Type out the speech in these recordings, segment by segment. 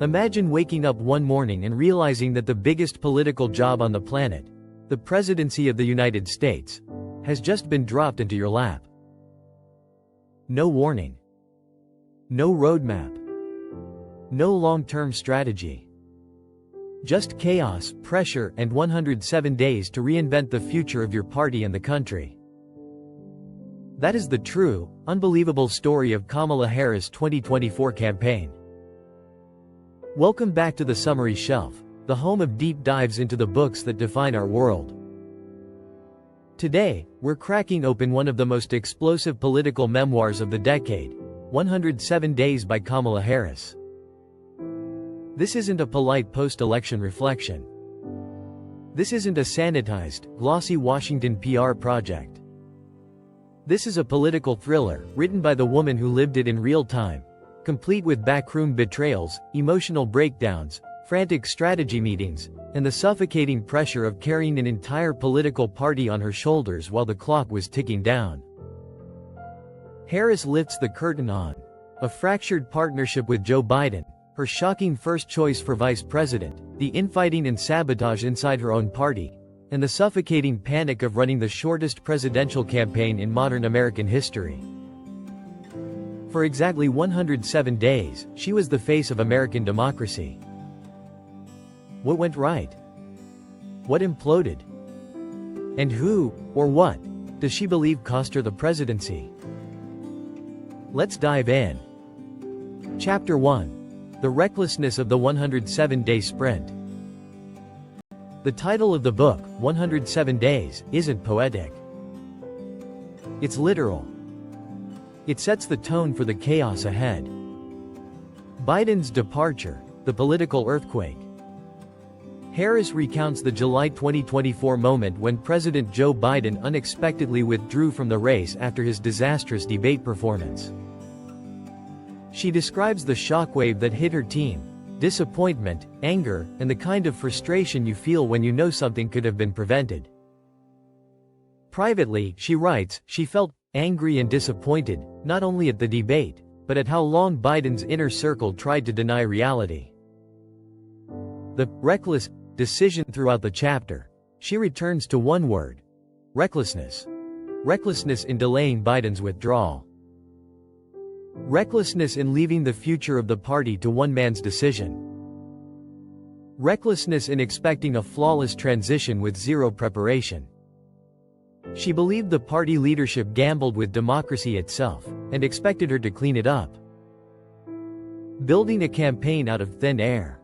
Imagine waking up one morning and realizing that the biggest political job on the planet, the presidency of the United States, has just been dropped into your lap. No warning. No roadmap. No long-term strategy. Just chaos, pressure, and 107 days to reinvent the future of your party and the country. That is the true, unbelievable story of Kamala Harris' 2024 campaign. Welcome back to the Summary Shelf, the home of deep dives into the books that define our world. Today, we're cracking open one of the most explosive political memoirs of the decade, 107 Days by Kamala Harris. This isn't a polite post-election reflection. This isn't a sanitized, glossy Washington PR project. This is a political thriller, written by the woman who lived it in real time, complete with backroom betrayals, emotional breakdowns, frantic strategy meetings, and the suffocating pressure of carrying an entire political party on her shoulders while the clock was ticking down. Harris lifts the curtain on a fractured partnership with Joe Biden, her shocking first choice for vice president, the infighting and sabotage inside her own party, and the suffocating panic of running the shortest presidential campaign in modern American history. For exactly 107 days, she was the face of American democracy. What went right? What imploded? And who, or what, does she believe cost her the presidency? Let's dive in. Chapter 1. The Recklessness of the 107-Day Sprint. The title of the book, 107 Days, isn't poetic. It's literal. It sets the tone for the chaos ahead. Biden's departure, the political earthquake. Harris recounts the July 2024 moment when President Joe Biden unexpectedly withdrew from the race after his disastrous debate performance. She describes the shockwave that hit her team, disappointment, anger, and the kind of frustration you feel when you know something could have been prevented. Privately, she writes, she felt angry and disappointed, not only at the debate, but at how long Biden's inner circle tried to deny reality. The reckless decision throughout the chapter, she returns to one word: recklessness. Recklessness in delaying Biden's withdrawal. Recklessness in leaving the future of the party to one man's decision. Recklessness in expecting a flawless transition with zero preparation. She believed the party leadership gambled with democracy itself, and expected her to clean it up. Building a campaign out of thin air.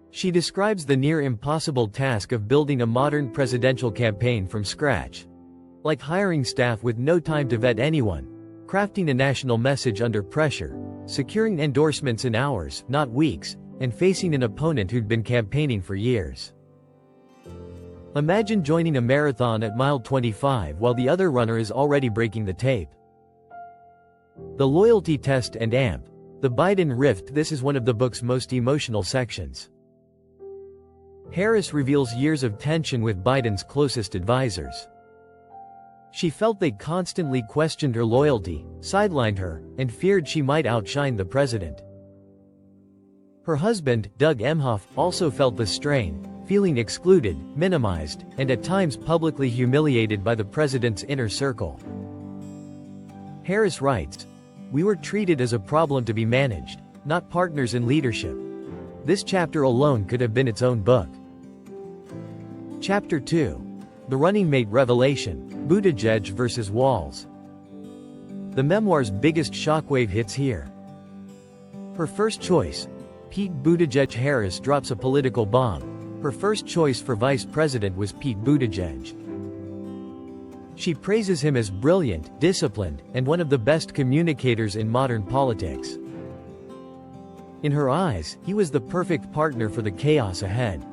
She describes the near impossible task of building a modern presidential campaign from scratch. Like hiring staff with no time to vet anyone, crafting a national message under pressure, securing endorsements in hours, not weeks, and facing an opponent who'd been campaigning for years. Imagine joining a marathon at mile 25 while the other runner is already breaking the tape. The loyalty test and AMP, the Biden rift. This is one of the book's most emotional sections. Harris reveals years of tension with Biden's closest advisors. She felt they constantly questioned her loyalty, sidelined her, and feared she might outshine the president. Her husband, Doug Emhoff, also felt the strain, feeling excluded, minimized, and at times publicly humiliated by the president's inner circle. Harris writes, "We were treated as a problem to be managed, not partners in leadership." This chapter alone could have been its own book. Chapter 2. The Running Mate Revelation, Buttigieg versus Walz. The memoir's biggest shockwave hits here. Her first choice, Pete Buttigieg. Harris drops a political bomb. Her first choice for vice president was Pete Buttigieg. She praises him as brilliant, disciplined, and one of the best communicators in modern politics. In her eyes, he was the perfect partner for the chaos ahead.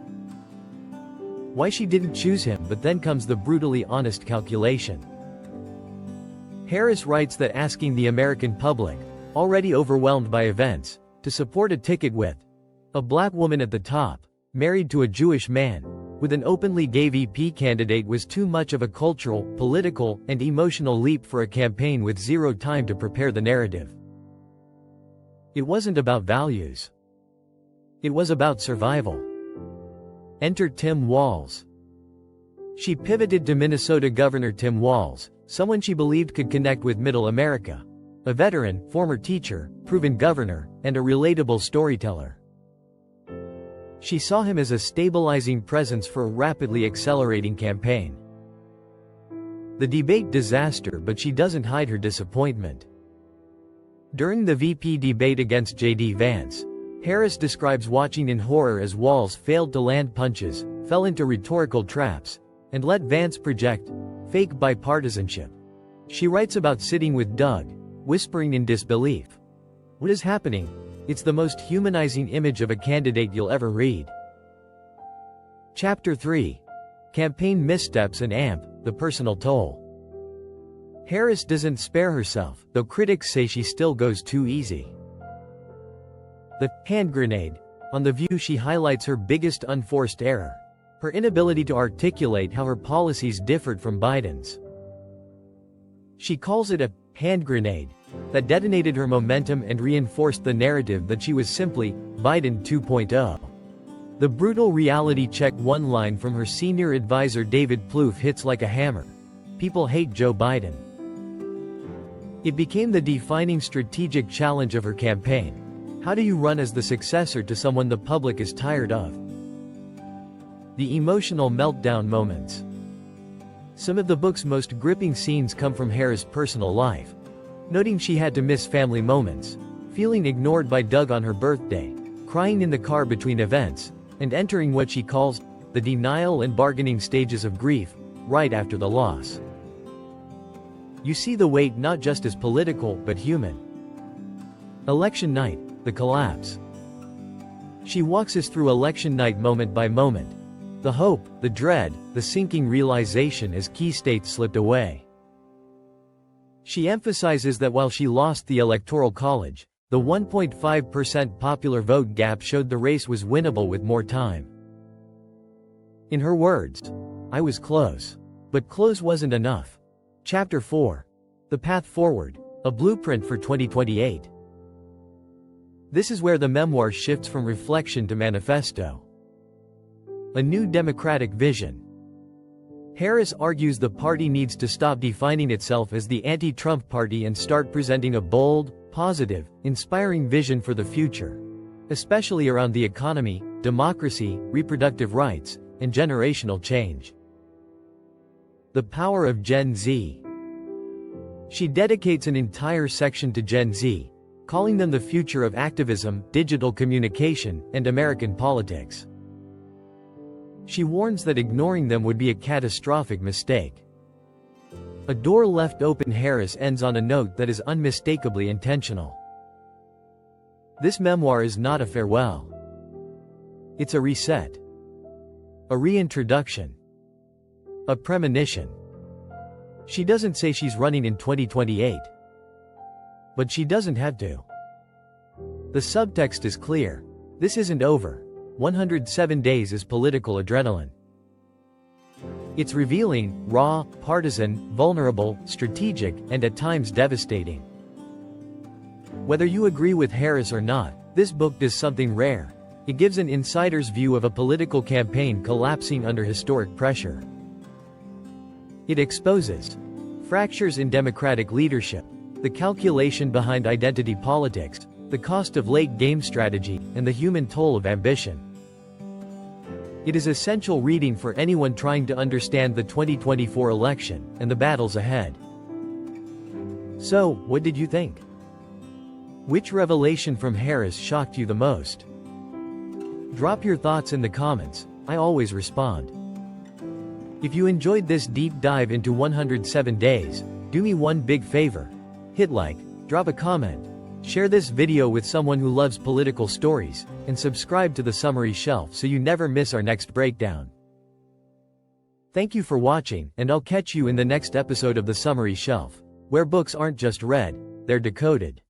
Why she didn't choose him, but then comes the brutally honest calculation. Harris writes that asking the American public, already overwhelmed by events, to support a ticket with a black woman at the top, married to a Jewish man, with an openly gay VP candidate was too much of a cultural, political, and emotional leap for a campaign with zero time to prepare the narrative. It wasn't about values. It was about survival. Enter Tim Walz. She pivoted to Minnesota Governor Tim Walz, someone she believed could connect with Middle America. A veteran, former teacher, proven governor, and a relatable storyteller. She saw him as a stabilizing presence for a rapidly accelerating campaign. The debate disaster, but she doesn't hide her disappointment. During the VP debate against J.D. Vance, Harris describes watching in horror as Walz failed to land punches, fell into rhetorical traps, and let Vance project fake bipartisanship. She writes about sitting with Doug, whispering in disbelief. What is happening? It's the most humanizing image of a candidate you'll ever read. Chapter 3. Campaign Missteps and AMP, the Personal Toll. Harris doesn't spare herself, though critics say she still goes too easy. The hand grenade. On The View, she highlights her biggest unforced error: her inability to articulate how her policies differed from Biden's. She calls it a hand grenade that detonated her momentum and reinforced the narrative that she was simply Biden 2.0. The brutal reality check one-line from her senior advisor David Plouffe hits like a hammer. People hate Joe Biden. It became the defining strategic challenge of her campaign. How do you run as the successor to someone the public is tired of? The emotional meltdown moments. Some of the book's most gripping scenes come from Harris' personal life. Noting she had to miss family moments, feeling ignored by Doug on her birthday, crying in the car between events, and entering what she calls the denial and bargaining stages of grief, right after the loss. You see the weight not just as political, but human. Election night, the collapse. She walks us through election night moment by moment. The hope, the dread, the sinking realization as key states slipped away. She emphasizes that while she lost the Electoral College, the 1.5% popular vote gap showed the race was winnable with more time. In her words, "I was close. But close wasn't enough." Chapter 4. The Path Forward, a Blueprint for 2028. This is where the memoir shifts from reflection to manifesto. A new Democratic vision. Harris argues the party needs to stop defining itself as the anti-Trump party and start presenting a bold, positive, inspiring vision for the future, especially around the economy, democracy, reproductive rights, and generational change. The power of Gen Z. She dedicates an entire section to Gen Z, calling them the future of activism, digital communication, and American politics. She warns that ignoring them would be a catastrophic mistake. A door left open. Harris ends on a note that is unmistakably intentional. This memoir is not a farewell. It's a reset. A reintroduction. A premonition. She doesn't say she's running in 2028. But she doesn't have to. The subtext is clear. This isn't over. 107 days is political adrenaline. It's revealing, raw, partisan, vulnerable, strategic, and at times devastating. Whether you agree with Harris or not, this book does something rare. It gives an insider's view of a political campaign collapsing under historic pressure. It exposes fractures in Democratic leadership, the calculation behind identity politics, the cost of late-game strategy, and the human toll of ambition. It is essential reading for anyone trying to understand the 2024 election and the battles ahead. So, what did you think? Which revelation from Harris shocked you the most? Drop your thoughts in the comments. I always respond. If you enjoyed this deep dive into 107 days, do me one big favor. Hit like, drop a comment, share this video with someone who loves political stories, and subscribe to the Summary Shelf so you never miss our next breakdown. Thank you for watching, and I'll catch you in the next episode of the Summary Shelf, where books aren't just read, they're decoded.